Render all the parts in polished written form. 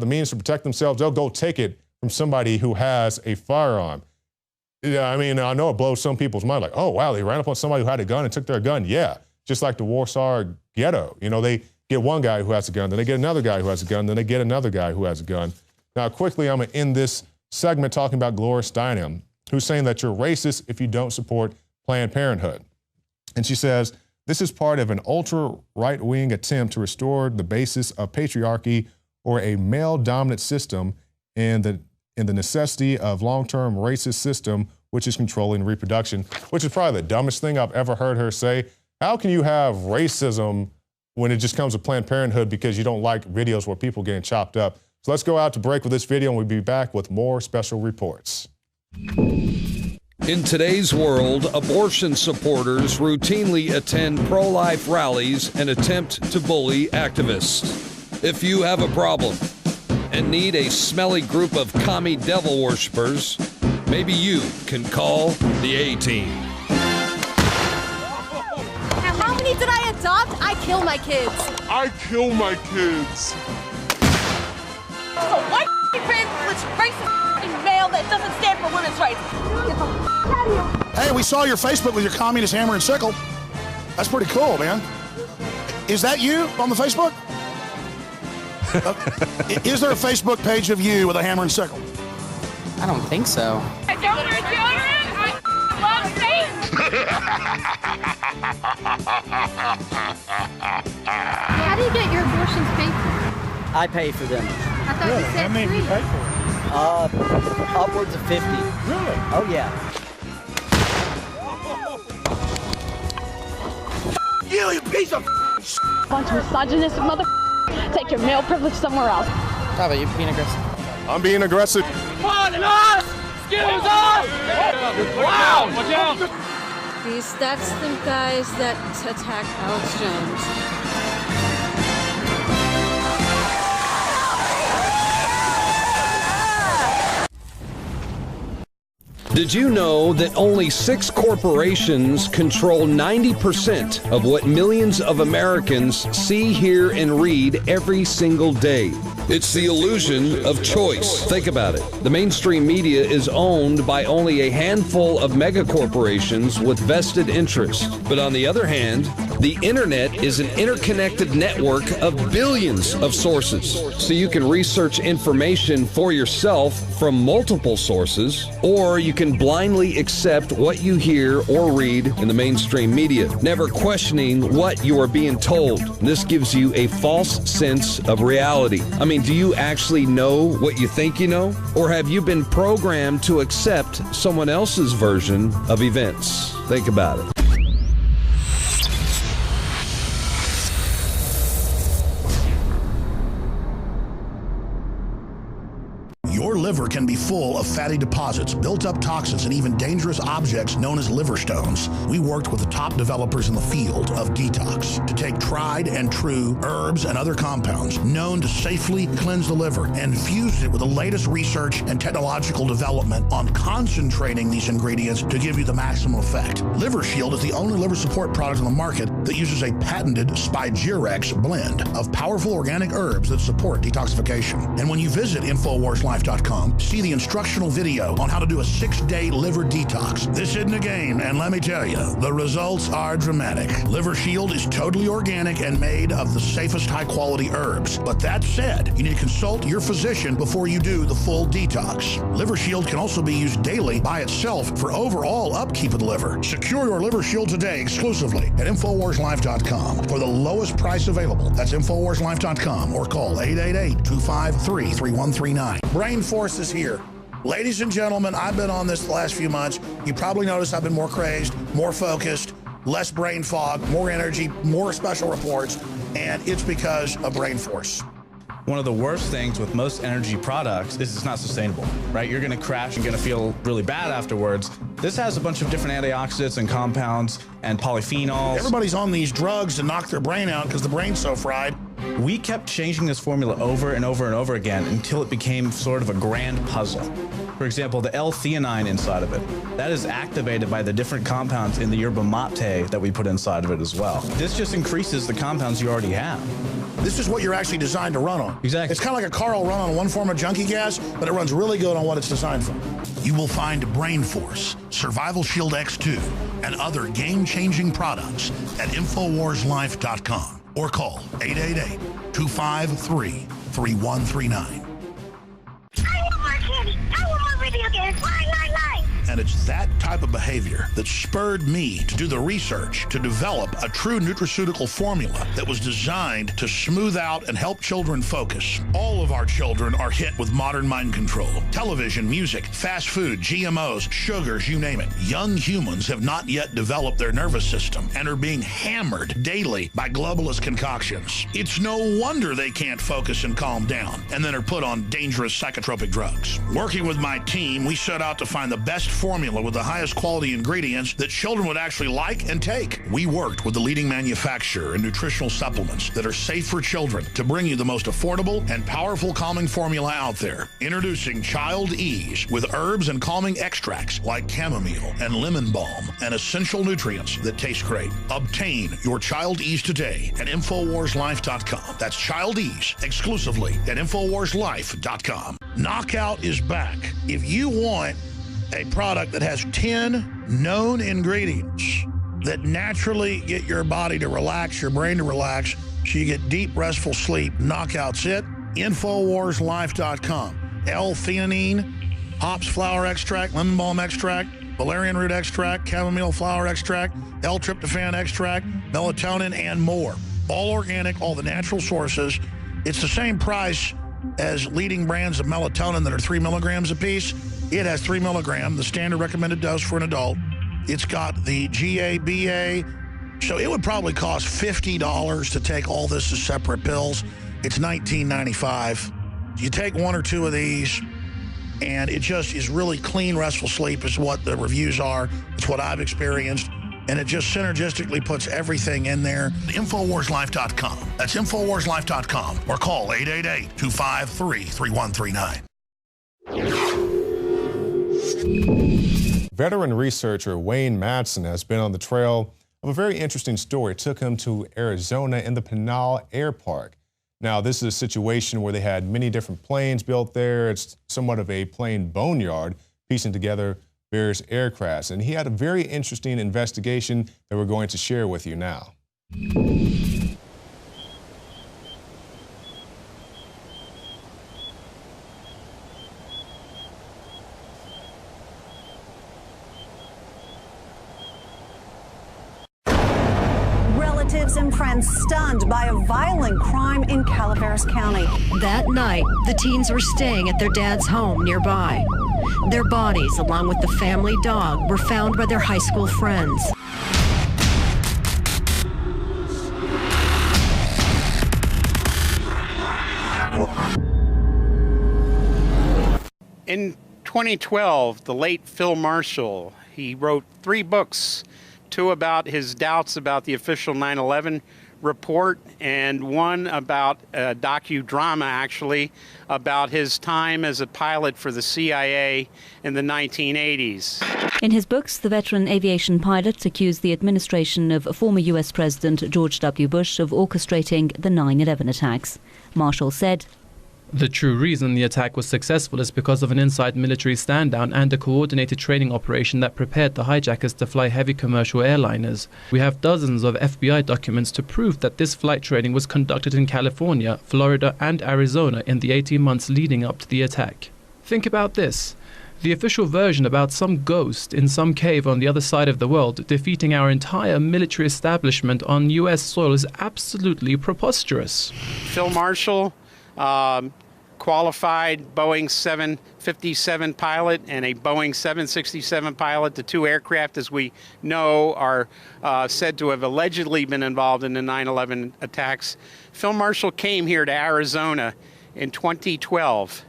the means to protect themselves, they'll go take it from somebody who has a firearm. Yeah, I mean, I know it blows some people's mind, like, oh, wow, they ran up on somebody who had a gun and took their gun. Yeah, just like the Warsaw Ghetto. You know, they get one guy who has a gun, then they get another guy who has a gun, then they get another guy who has a gun. Now, quickly, I'm going to end this segment talking about Gloria Steinem, who's saying that you're racist if you don't support Planned Parenthood. And she says, this is part of an ultra-right-wing attempt to restore the basis of patriarchy or a male-dominant system and the necessity of long-term racist system, which is controlling reproduction, which is probably the dumbest thing I've ever heard her say. How can you have racism when it just comes to Planned Parenthood because you don't like videos where people getting chopped up? So let's go out to break with this video and we'll be back with more special reports. In today's world, abortion supporters routinely attend pro-life rallies and attempt to bully activists. If you have a problem and need a smelly group of commie devil worshippers, maybe you can call the A-Team. How many did I adopt? I kill my kids. I kill my kids. A white privileged racist male that doesn't stand for women's rights. Get the out of here. Hey, we saw your Facebook with your communist hammer and sickle. That's pretty cool, man. Is that you on the Facebook? Is there a Facebook page of you with a hammer and sickle? I don't think so. I don't want children. I love Satan. How do you get your abortions paid for? I pay for them. I thought you said How many do you pay for? Upwards of 50. Really? Oh, yeah. You piece of bunch of misogynistic mother. Take your male privilege somewhere else. How about you being aggressive? I'm being aggressive. On and on. Excuse us. Wow. Watch out. That's the guys that attack Alex Jones. Did you know that only 6 corporations control 90% of what millions of Americans see, hear, and read every single day? It's the illusion of choice. Think about it. The mainstream media is owned by only a handful of megacorporations with vested interests. But on the other hand, the internet is an interconnected network of billions of sources. So you can research information for yourself from multiple sources, or you can blindly accept what you hear or read in the mainstream media, never questioning what you are being told. This gives you a false sense of reality. I mean, do you actually know what you think you know? Or have you been programmed to accept someone else's version of events? Think about it. Your liver can be full of fatty deposits, built-up toxins, and even dangerous objects known as liver stones. We worked with the top developers in the field of detox to take tried and true herbs and other compounds known to safely cleanse the liver and fused it with the latest research and technological development on concentrating these ingredients to give you the maximum effect. Liver Shield is the only liver support product on the market that uses a patented Spigirex blend of powerful organic herbs that support detoxification. And when you visit InfoWarsLife.com, see the instructional video on how to do a 6-day liver detox. This isn't a game, and let me tell you, the results are dramatic. Liver Shield is totally organic and made of the safest high-quality herbs. But that said, you need to consult your physician before you do the full detox. Liver Shield can also be used daily by itself for overall upkeep of the liver. Secure your Liver Shield today exclusively at InfoWarsLife.com for the lowest price available. That's InfoWarsLife.com or call 888-253-3139. Brain Force is here. Ladies and gentlemen, I've been on this the last few months. You probably noticed I've been more crazed, more focused, less brain fog, more energy, more special reports, and it's because of Brain Force. One of the worst things with most energy products is it's not sustainable, right? You're gonna crash and gonna feel really bad afterwards. This has a bunch of different antioxidants and compounds and polyphenols. Everybody's on these drugs to knock their brain out because the brain's so fried. We kept changing this formula over and over and over again until it became sort of a grand puzzle. For example, the L-theanine inside of it, that is activated by the different compounds in the yerba mate that we put inside of it as well. This just increases the compounds you already have. This is what you're actually designed to run on. Exactly. It's kind of like a car will run on one form of junkie gas, but it runs really good on what it's designed for. You will find Brain Force, Survival Shield X2, and other game-changing products at InfoWarsLife.com or call 888-253-3139. And it's that type of behavior that spurred me to do the research to develop a true nutraceutical formula that was designed to smooth out and help children focus. All of our children are hit with modern mind control. Television, music, fast food, GMOs, sugars, you name it. Young humans have not yet developed their nervous system and are being hammered daily by globalist concoctions. It's no wonder they can't focus and calm down and then are put on dangerous psychotropic drugs. Working with my team, we set out to find the best formula with the highest quality ingredients that children would actually like and take. We worked with the leading manufacturer in nutritional supplements that are safe for children to bring you the most affordable and powerful calming formula out there. Introducing Child Ease with herbs and calming extracts like chamomile and lemon balm and essential nutrients that taste great. Obtain your Child Ease today at InfoWarsLife.com. That's Child Ease exclusively at InfoWarsLife.com. Knockout is back. If you want a product that has 10 known ingredients that naturally get your body to relax, your brain to relax, so you get deep, restful sleep, Knockout's it. InfoWarsLife.com. L-theanine, hops flower extract, lemon balm extract, valerian root extract, chamomile flower extract, L-tryptophan extract, melatonin, and more. All organic, all the natural sources. It's the same price as leading brands of melatonin that are 3 milligrams a piece. It has 3 milligrams, the standard recommended dose for an adult. It's got the GABA, so it would probably cost $50 to take all this as separate pills. It's $19.95. You take one or two of these, and it just is really clean, restful sleep is what the reviews are. It's what I've experienced. And it just synergistically puts everything in there. InfoWarsLife.com. That's InfoWarsLife.com. Or call 888-253-3139. Veteran researcher Wayne Madsen has been on the trail of a very interesting story. It took him to Arizona in the Pinal Air Park. Now, this is a situation where they had many different planes built there. It's somewhat of a plane boneyard, piecing together various aircrafts. And he had a very interesting investigation that we're going to share with you now. Relatives and friends stunned by a violent crime in Calaveras County. That night, the teens were staying at their dad's home nearby. Their bodies, along with the family dog, were found by their high school friends. In 2012, the late Phil Marshall, he wrote 3 books, 2 about his doubts about the official 9/11 report, and 1 about a docudrama, actually, about his time as a pilot for the CIA in the 1980s. In his books, the veteran aviation pilot accused the administration of former U.S. President George W. Bush of orchestrating the 9/11 attacks. Marshall said, "The true reason the attack was successful is because of an inside military stand-down and a coordinated training operation that prepared the hijackers to fly heavy commercial airliners. We have dozens of FBI documents to prove that this flight training was conducted in California, Florida, and Arizona in the 18 months leading up to the attack." Think about this. The official version about some ghost in some cave on the other side of the world defeating our entire military establishment on U.S. soil is absolutely preposterous. Phil Marshall, qualified Boeing 757 pilot and a Boeing 767 pilot. The 2 aircraft, as we know, are said to have allegedly been involved in the 9/11 attacks. Phil Marshall came here to Arizona in 2012,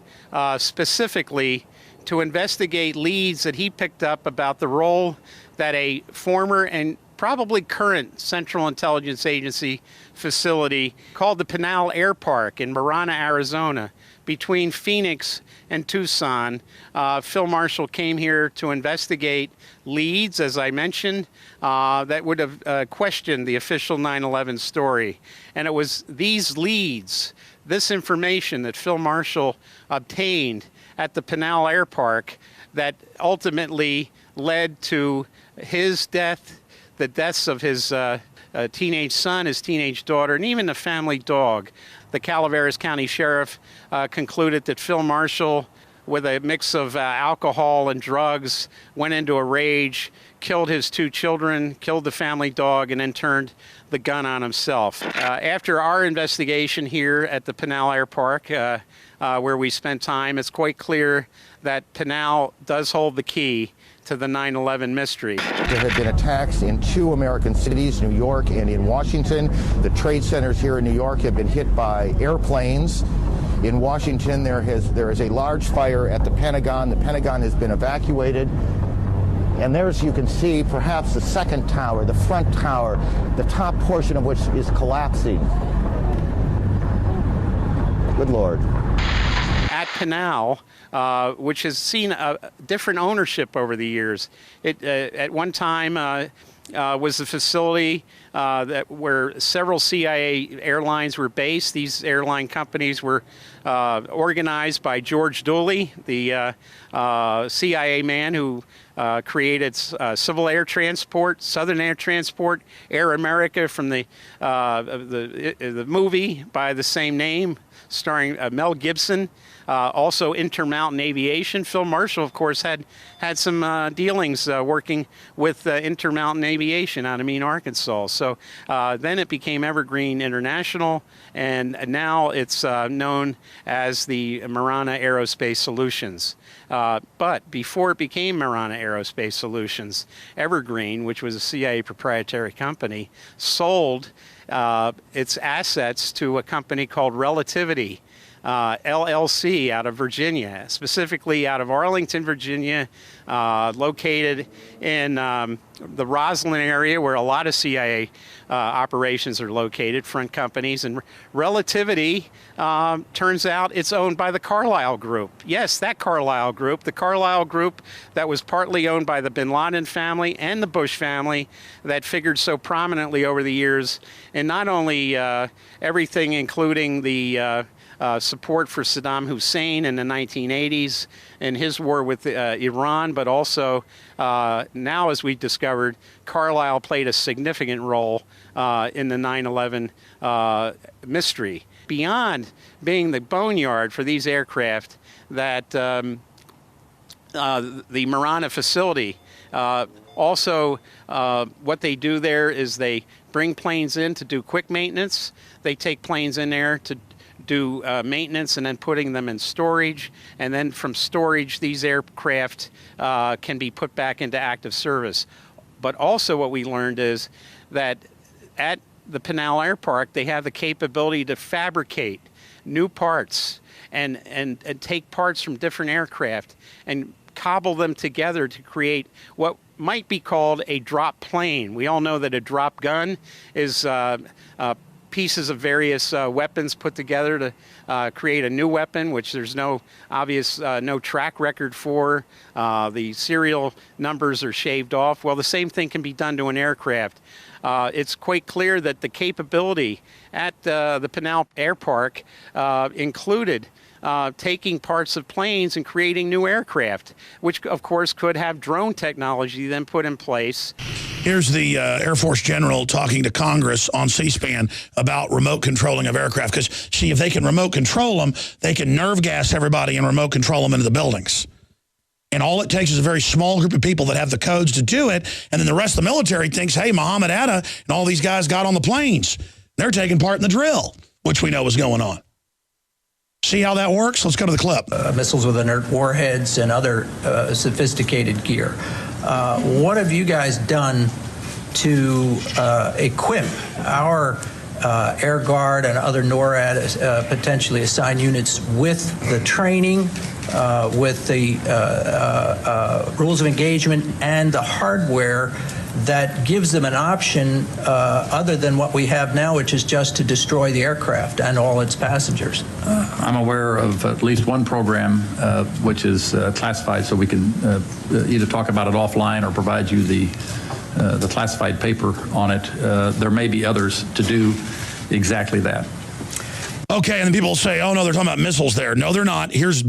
specifically to investigate leads that he picked up about the role that a former and probably current Central Intelligence Agency facility called the Pinal Air Park in Marana, Arizona, between Phoenix and Tucson. Phil Marshall came here to investigate leads, as I mentioned, that would have questioned the official 9/11 story. And it was these leads, this information that Phil Marshall obtained at the Pinal Air Park, that ultimately led to his death, the deaths of his teenage son, his teenage daughter, and even the family dog. The Calaveras County Sheriff concluded that Phil Marshall, with a mix of alcohol and drugs, went into a rage, killed his 2 children, killed the family dog, and then turned the gun on himself. After our investigation here at the Pinal Air Park, where we spent time, it's quite clear that Pinal does hold the key to the 9/11 mystery. There have been attacks in 2 American cities, New York and in Washington. The trade centers here in New York have been hit by airplanes. In Washington, there is a large fire at the Pentagon. The Pentagon has been evacuated. And there's, you can see, perhaps the second tower, the front tower, the top portion of which is collapsing. Good Lord. At Pinal, which has seen different ownership over the years. It at one time was the facility where several CIA airlines were based. These airline companies were organized by George Dooley, the CIA man who created Civil Air Transport, Southern Air Transport, Air America from the movie by the same name, starring Mel Gibson. Also Intermountain Aviation. Phil Marshall, of course, had some dealings working with Intermountain Aviation out of Mean, Arkansas. So then it became Evergreen International, and now it's known as the Marana Aerospace Solutions. But before it became Marana Aerospace Solutions, Evergreen, which was a CIA proprietary company, sold its assets to a company called Relativity, LLC, out of Virginia, specifically out of Arlington, Virginia, located in the Roslyn area where a lot of CIA operations are located, front companies. And Relativity, turns out it's owned by the Carlyle Group. Yes, that Carlyle Group, the Carlyle Group that was partly owned by the bin Laden family and the Bush family, that figured so prominently over the years in not only everything including the support for Saddam Hussein in the 1980s and his war with Iran, but also now, as we discovered, Carlyle played a significant role in the 9/11 mystery. Beyond being the boneyard for these aircraft, that the Marana facility, also what they do there is they bring planes in to do quick maintenance. They take planes in there to do maintenance and then putting them in storage, and then from storage these aircraft can be put back into active service. But also what we learned is that at the Pinal Air Park they have the capability to fabricate new parts and take parts from different aircraft and cobble them together to create what might be called a drop plane. We all know that a drop gun is pieces of various weapons put together to create a new weapon, which there's no obvious no track record for. The serial numbers are shaved off. Well, the same thing can be done to an aircraft. It's quite clear that the capability at the Pinal Air Park included taking parts of planes and creating new aircraft, which of course could have drone technology then put in place. Here's the Air Force General talking to Congress on C-SPAN about remote controlling of aircraft. Because, see, if they can remote control them, they can nerve gas everybody and remote control them into the buildings. And all it takes is a very small group of people that have the codes to do it. And then the rest of the military thinks, hey, Muhammad Atta and all these guys got on the planes. They're taking part in the drill, which we know is going on. See how that works? Let's go to the clip. Missiles with inert warheads and other sophisticated gear. What have you guys done to equip our Air Guard and other NORAD potentially assigned units with the training, with the rules of engagement and the hardware that gives them an option other than what we have now, which is just to destroy the aircraft and all its passengers? I'm aware of at least one program which is classified, so we can either talk about it offline or provide you the classified paper on it. There may be others to do exactly that. Okay, and then people say, oh, no, they're talking about missiles there. No, they're not. Here's